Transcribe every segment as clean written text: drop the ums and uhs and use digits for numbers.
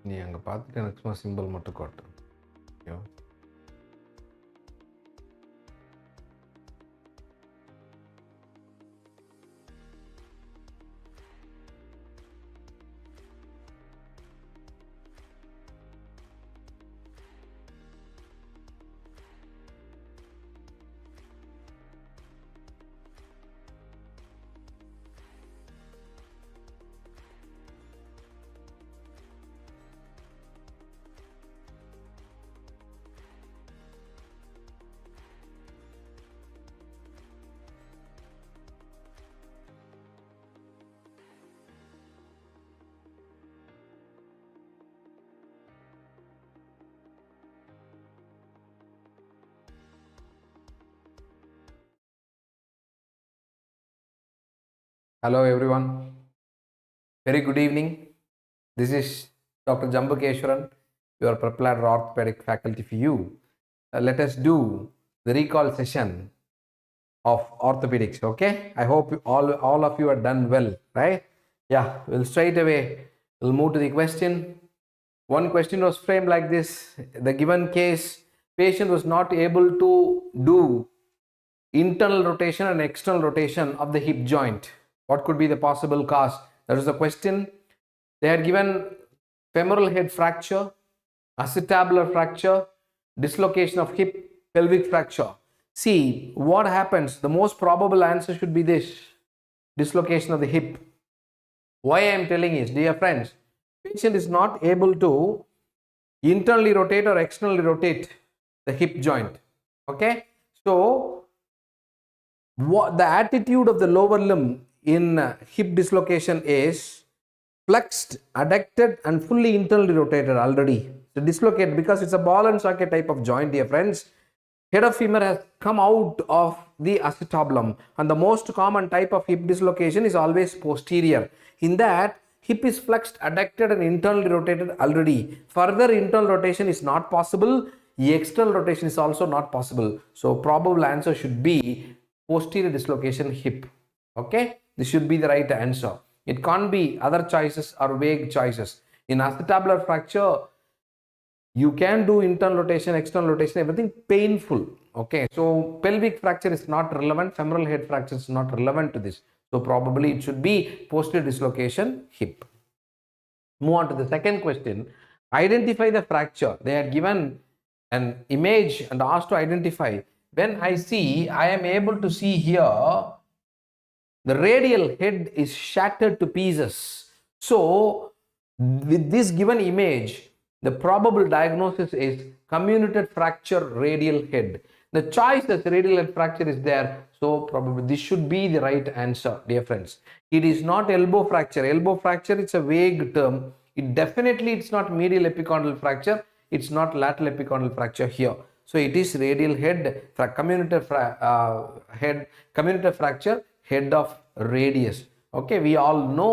நீ அங்கே பார்த்துட்டு எனக்கு சும்மா சிம்பிள் மட்டும் காட்டு. Okay. Hello everyone. Very good evening. This is Dr. Jambukeswaran, your PrepLadder Orthopedic faculty for you. Let us do the recall session of orthopedics. Okay, I hope all of you are done well, right? Yeah, we'll straight away we'll move to the question. One question was framed like this: the given case, patient was not able to do internal rotation and external rotation of the hip joint. What could be the possible cause? That was the question. They had given femoral head fracture, acetabular fracture, dislocation of hip, pelvic fracture. See what happens. The most probable answer should be this: dislocation of the hip. Why I am telling is, dear friends, patient is not able to internally rotate or externally rotate the hip joint. Okay, so what the attitude of the lower limb in hip dislocation is flexed, adducted and fully internally rotated already. So dislocate because it's a ball and socket type of joint, dear friends. Head of femur has come out of the acetabulum, and the most common type of hip dislocation is always posterior. In that, hip is flexed, adducted and internally rotated already. Further internal rotation is not possible. External rotation is also not possible. So probable answer should be posterior dislocation hip. Okay, this should be the right answer. It can't be other choices or vague choices. In acetabular fracture, you can do internal rotation, external rotation, everything painful. Okay, so pelvic fracture is not relevant, femoral head fracture is not relevant to this. So probably it should be posterior dislocation hip. Move on to the second question. Identify the fracture. They had given an image and asked to identify. When I am able to see here the radial head is shattered to pieces. So with this given image, the probable diagnosis is comminuted fracture radial head. The choice as radial head fracture is there, so probably this should be the right answer, dear friends. It is not elbow fracture. Elbow fracture, it's a vague term. It's not medial epicondyle fracture. It's not lateral epicondyle fracture here. So it is radial head, comminuted fracture, head of radius. Okay, we all know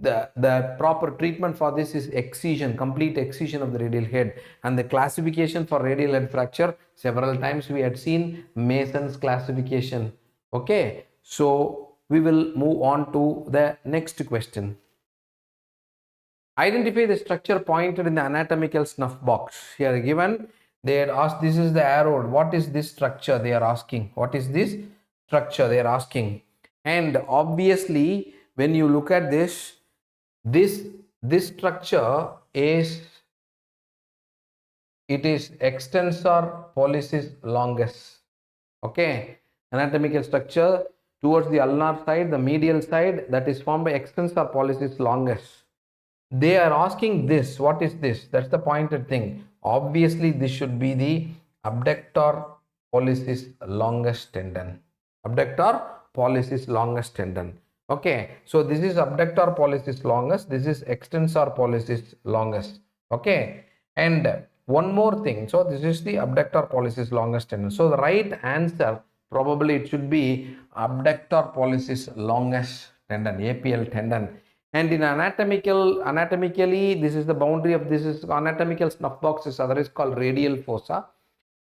the proper treatment for this is excision, complete excision of the radial head, and the classification for radial head fracture, several times we had seen Mason's classification. Okay, so we will move on to the next question. Identify the structure pointed in the anatomical snuff box. Here given, they had asked, this is the arrow. What is this structure? They are asking. What is this structure? They are asking. And obviously, when you look at this structure is, it is extensor pollicis longus. Okay, anatomical structure towards the ulnar side, the medial side, that is formed by extensor pollicis longus. They are asking this. What is this? That's the pointed thing. Obviously, this should be the abductor pollicis longus tendon. Abductor pollicis longus tendon. Okay, so this is abductor pollicis longus, this is extensor pollicis longus. Okay, and one more thing, so this is the abductor pollicis longus tendon. So the right answer probably it should be abductor pollicis longus tendon, APL tendon. And in anatomically, this is the boundary of this is anatomical snuff box, is other is called radial fossa.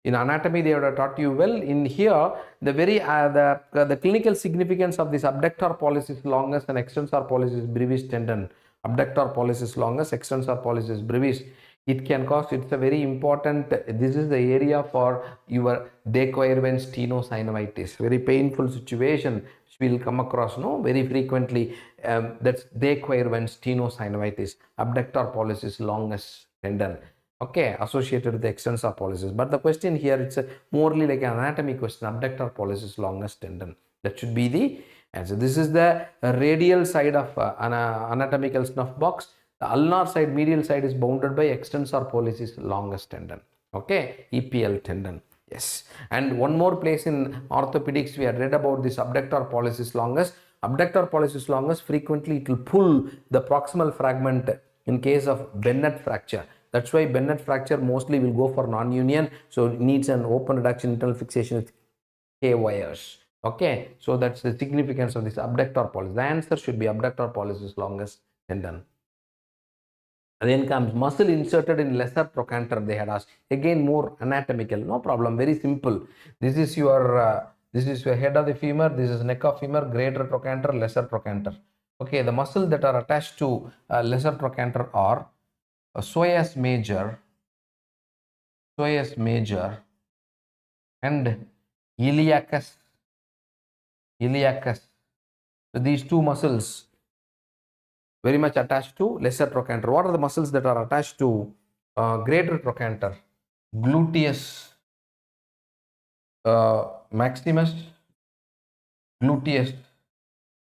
In anatomy, they would have taught you well. In here, the very the clinical significance of this abductor pollicis longus and extensor pollicis brevis tendon Abductor pollicis longus, extensor pollicis brevis. It can cause, it's a very important, this is the area for your de Quervain's tenosynovitis, very painful situation which we will come across very frequently. That's de Quervain's tenosynovitis, abductor pollicis longus tendon, okay, associated with the extensor pollicis. But the question here, it's a morely like an anatomy question, abductor pollicis longus tendon. That should be the answer. This is the radial side of anatomical snuff box. The ulnar side, medial side is bounded by extensor pollicis longus tendon, okay, EPL tendon. Yes. And one more place in orthopedics we had read about this abductor pollicis longus. Abductor pollicis longus, frequently it will pull the proximal fragment in case of Bennett fracture. That's why Bennett fracture mostly will go for non-union, so it needs an open reduction internal fixation with K wires. Okay, so that's the significance of this abductor pollicis. The answer should be abductor pollicis longus tendon. Then comes muscle inserted in lesser trochanter, they had asked. Again, more anatomical, no problem, very simple. This is your head of the femur, this is neck of femur, greater trochanter, lesser trochanter. Okay, the muscles that are attached to lesser trochanter are psoas major and iliacus. So these two muscles very much attached to lesser trochanter. What are the muscles that are attached to greater trochanter? Gluteus maximus, gluteus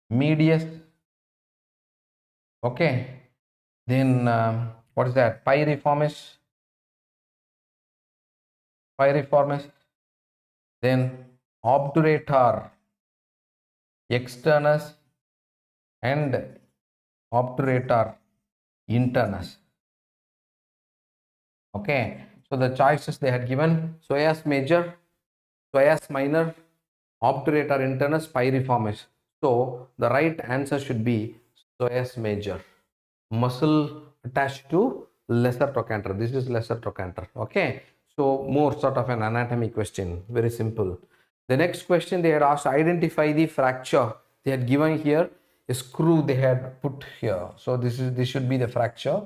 medius. Okay, then what is that? Piriformis, then obturator externus and obturator internus. Okay, so the choices they had given: psoas major, psoas minor, obturator internus, piriformis. So the right answer should be psoas major, muscle attached to lesser trochanter. This is lesser trochanter. Okay, so more sort of an anatomy question, very simple. The next question they had asked, identify the fracture. They had given here a screw they had put here. So this should be the fracture,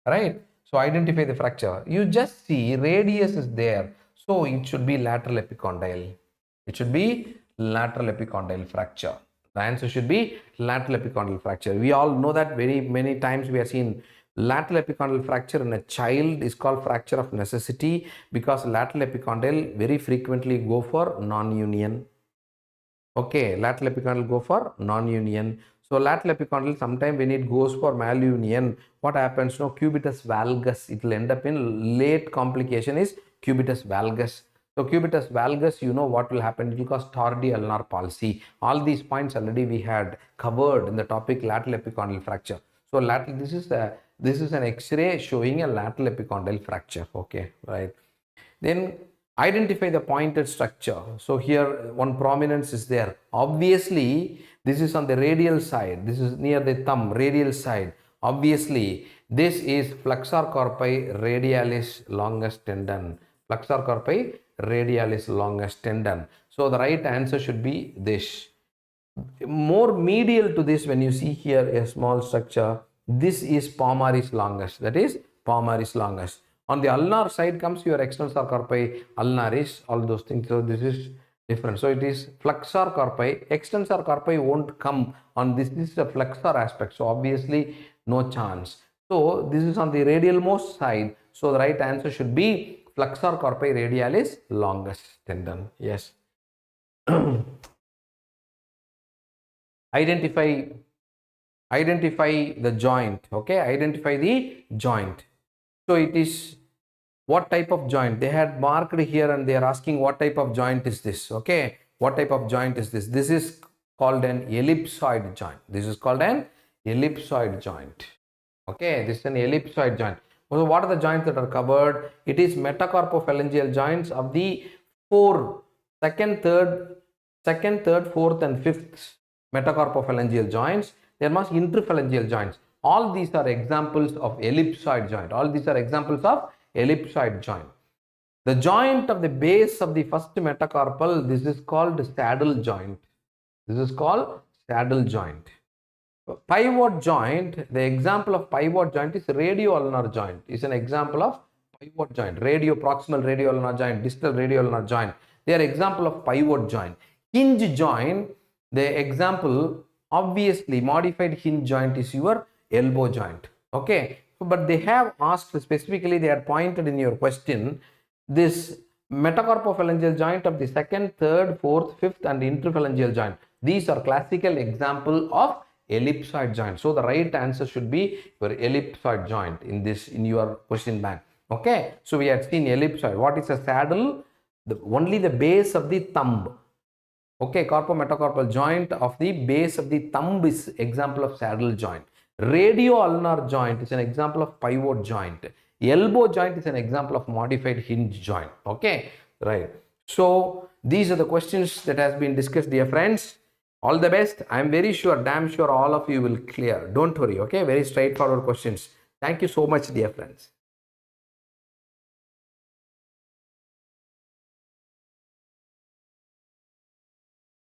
right? So identify the fracture. You just see radius is there. So it should be lateral epicondyle. It should be lateral epicondyle fracture. The answer should be lateral epicondyle fracture. We all know that very many times we have seen lateral epicondyle fracture in a child is called fracture of necessity because lateral epicondyle very frequently go for non-union. Okay, lateral epicondyle go for non-union. So lateral epicondyle sometime when it goes for malunion, what happens? No, cubitus valgus, it will end up in late complication is cubitus valgus. So cubitus valgus, you know what will happen? It will cause tardy ulnar palsy. All these points already we had covered in the topic lateral epicondyle fracture. So lateral, this is an X-ray showing a lateral epicondyle fracture. Okay, right. Then identify the pointed structure. So here one prominence is there. Obviously, this is on the radial side. This is near the thumb, radial side. Obviously, this is flexor carpi radialis longus tendon. Flexor carpi radialis longus tendon. So the right answer should be this. More medial to this, when you see here a small structure, this is palmaris longus. That is palmaris longus. On the ulnar side comes your extensor carpi ulnaris, all those things. So this is different. So it is flexor carpi. Extensor carpi won't come on this. This is a flexor aspect. So obviously no chance. So this is on the radial most side. So the right answer should be flexor carpi radialis longus tendon. Yes. Identify the joint. Okay, identify the joint. So it is what type of joint? They had marked here and they are asking what type of joint is this. Okay, what type of joint is this? This is called an ellipsoid joint. This is called an ellipsoid joint. Okay, this is an ellipsoid joint. So what are the joints that are covered? It is metacarpophalangeal joints of the second, third, fourth and fifth metacarpophalangeal joints. There must interphalangeal joints. All these are examples of ellipsoid joint. All these are examples of ellipsoid joint. The joint of the base of the first metacarpal, this is called saddle joint. This is called saddle joint. Pivot joint, the example of pivot joint is radio-ulnar joint. Is an example of pivot joint. Proximal radio-ulnar joint, distal radio-ulnar joint. They are example of pivot joint. Hinge joint, the example, obviously modified hinge joint is your elbow joint. Okay, but they have asked specifically, they are pointed in your question, this metacarpophalangeal joint of the second, third, fourth, fifth and interphalangeal joint. These are classical example of ellipsoid joint. So the right answer should be your ellipsoid joint in your question bank. Okay, so we had seen ellipsoid. What is a saddle? Only the base of the thumb. Okay, carpometacarpal joint of the base of the thumb is example of saddle joint. Radio-ulnar joint is an example of pivot joint. Elbow joint is an example of modified hinge joint. Okay, right. So these are the questions that has been discussed, dear friends. All the best. I am very sure, damn sure all of you will clear. Don't worry. Okay, very straightforward questions. Thank you so much, dear friends.